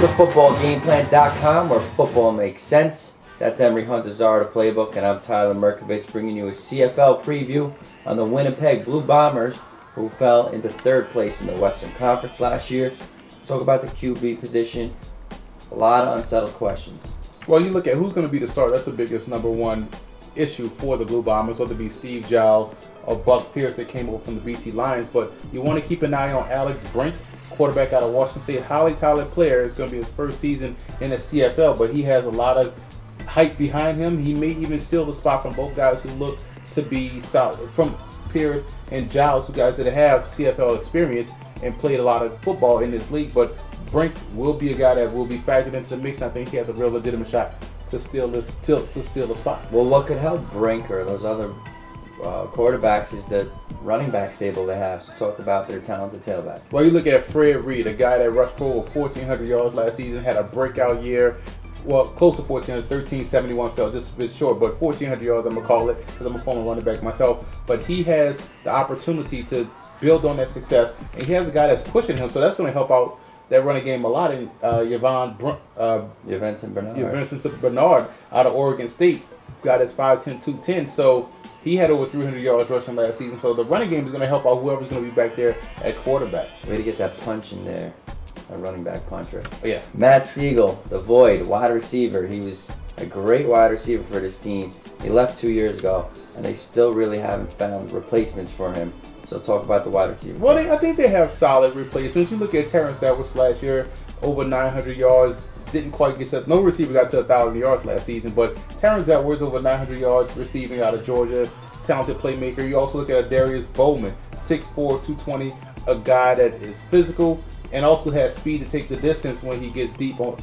to footballgameplan.com, where football makes sense. That's Emery Hunter's Art of Playbook, and I'm Tyler Merkovich, bringing you a CFL preview on the Winnipeg Blue Bombers, who fell into third place in the Western Conference last year. Talk about the QB position. A lot of unsettled questions. Well, you look at who's going to be the starter. That's the biggest number one issue for the Blue Bombers, whether it be Steve Giles or Buck Pierce that came over from the BC Lions. But you want to keep an eye on Alex Brink, quarterback out of Washington State. Highly talented player. It's going to be his first season in the CFL, but he has a lot of hype behind him. He may even steal the spot from both guys who look to be solid, from Pierce and Giles, two guys that have CFL experience and played a lot of football in this league. But Brink will be a guy that will be factored into the mix, and I think he has a real legitimate shot to steal the spot. Well, what could help Brink or those other quarterbacks is the running back stable they have. So talk about their talented tailback. Well, you look at Fred Reed, a guy that rushed for over 1,400 yards last season, had a breakout year. Well, close to 1,400, 1,371 fell just a bit short, but 1,400 yards I'm going to call it because I'm a former running back myself. But he has the opportunity to build on that success, and he has a guy that's pushing him, so that's going to help out that running game a lot. In Vincent Bernard out of Oregon State, got his 5'10", 210, so he had over 300 yards rushing last season. So the running game is going to help out whoever's going to be back there at quarterback. Way to get that punch in there. A running back puncher. Oh, yeah. Matt Siegel, the Void, wide receiver. He was a great wide receiver for this team. He left 2 years ago, and they still really haven't found replacements for him. So talk about the wide receiver. Well, I think they have solid replacements. You look at Terrence Edwards last year, over 900 yards. Didn't quite get set. No receiver got to 1,000 yards last season, but Terrence Edwards over 900 yards receiving out of Georgia. Talented playmaker. You also look at Darius Bowman, 6'4", 220, a guy that is physical and also has speed to take the distance when he gets deep on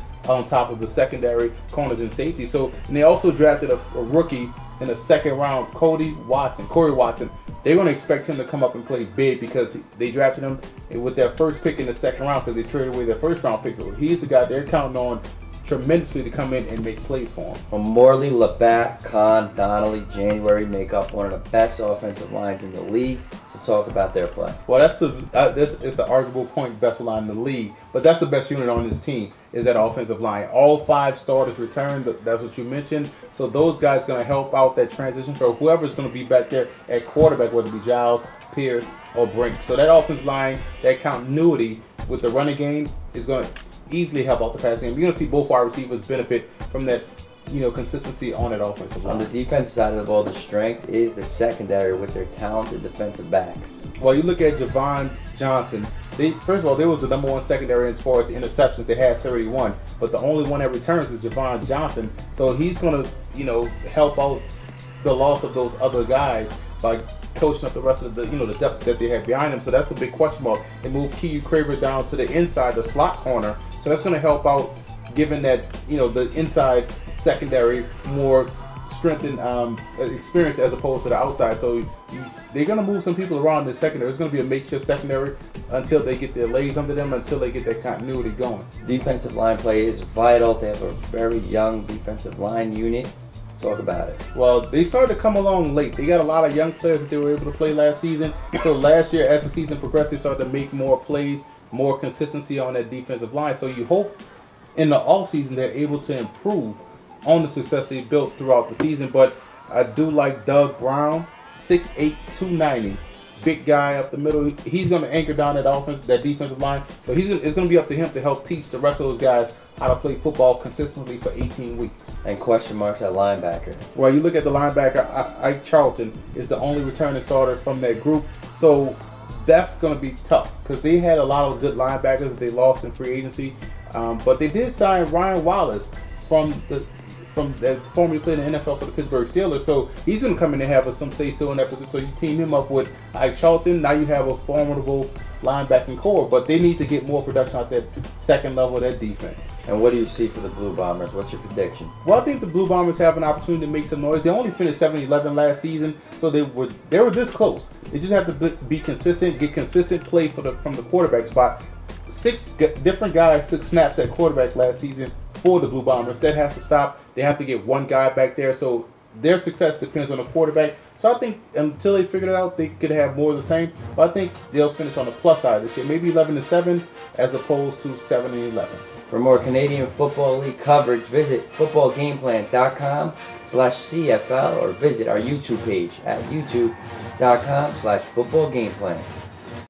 top of the secondary corners and safety. So, and they also drafted a rookie in the second round, Corey Watson. They're going to expect him to come up and play big because they drafted him with their first pick in the second round because they traded away their first round pick. So he's the guy they're counting on tremendously to come in and make plays for him. Well, Morley, Labatt, Kahn, Donnelly, January make up one of the best offensive lines in the league. So talk about their play. Well, that's the arguable point, best line in the league, but that's the best unit on this team is that offensive line. All 5 starters returned. That's what you mentioned. So those guys are going to help out that transition for whoever's going to be back there at quarterback, whether it be Giles, Pierce, or Brink. So that offensive line, that continuity with the running game is going to easily help out the passing game. You're going to see both wide receivers benefit from that, consistency on that offensive line. On the defensive side of the ball, the strength is the secondary with their talented defensive backs. Well, you look at Javon Johnson. First of all, they was the #1 secondary as far as interceptions. They had 31, but the only one that returns is Javon Johnson. So he's going to, help out the loss of those other guys by coaching up the rest of the depth that they have behind him. So that's a big question mark. They moved Keyu Craver down to the inside, the slot corner. So that's going to help out, given that the inside secondary more strength and experience as opposed to the outside. So they're going to move some people around in the secondary. It's going to be a makeshift secondary until they get their legs under them, until they get that continuity going. Defensive line play is vital. They have a very young defensive line unit. Talk about it. Well, they started to come along late. They got a lot of young players that they were able to play last season. So last year, as the season progressed, they started to make more plays, more consistency on that defensive line. So you hope in the offseason they're able to improve on the success they built throughout the season. But I do like Doug Brown, 6'8", 290. Big guy up the middle. He's going to anchor down that defensive line. So it's going to be up to him to help teach the rest of those guys how to play football consistently for 18 weeks. And question marks at linebacker. Well, you look at the linebacker, Ike Charlton is the only returning starter from that group. So that's going to be tough because they had a lot of good linebackers that they lost in free agency. But they did sign Ryan Wallace from that formerly played in the NFL for the Pittsburgh Steelers. So he's going to come in and have some say-so in that position. So you team him up with Ike Charlton. Now you have a formidable linebacking core, but they need to get more production out that second level of that defense. And what do you see for the Blue Bombers? What's your prediction? Well, I think the Blue Bombers have an opportunity to make some noise. They only finished 7-11 last season, so they were this close. They just have to be consistent, get consistent play from the quarterback spot. 6 different guys took snaps at quarterback last season for the Blue Bombers. That has to stop. They have to get one guy back there. So their success depends on the quarterback. So I think until they figure it out, they could have more of the same. But I think they'll finish on the plus side this year. Maybe 11-7 as opposed to 7-11. For more Canadian Football League coverage, visit footballgameplan.com/CFL or visit our YouTube page at youtube.com/footballgameplan.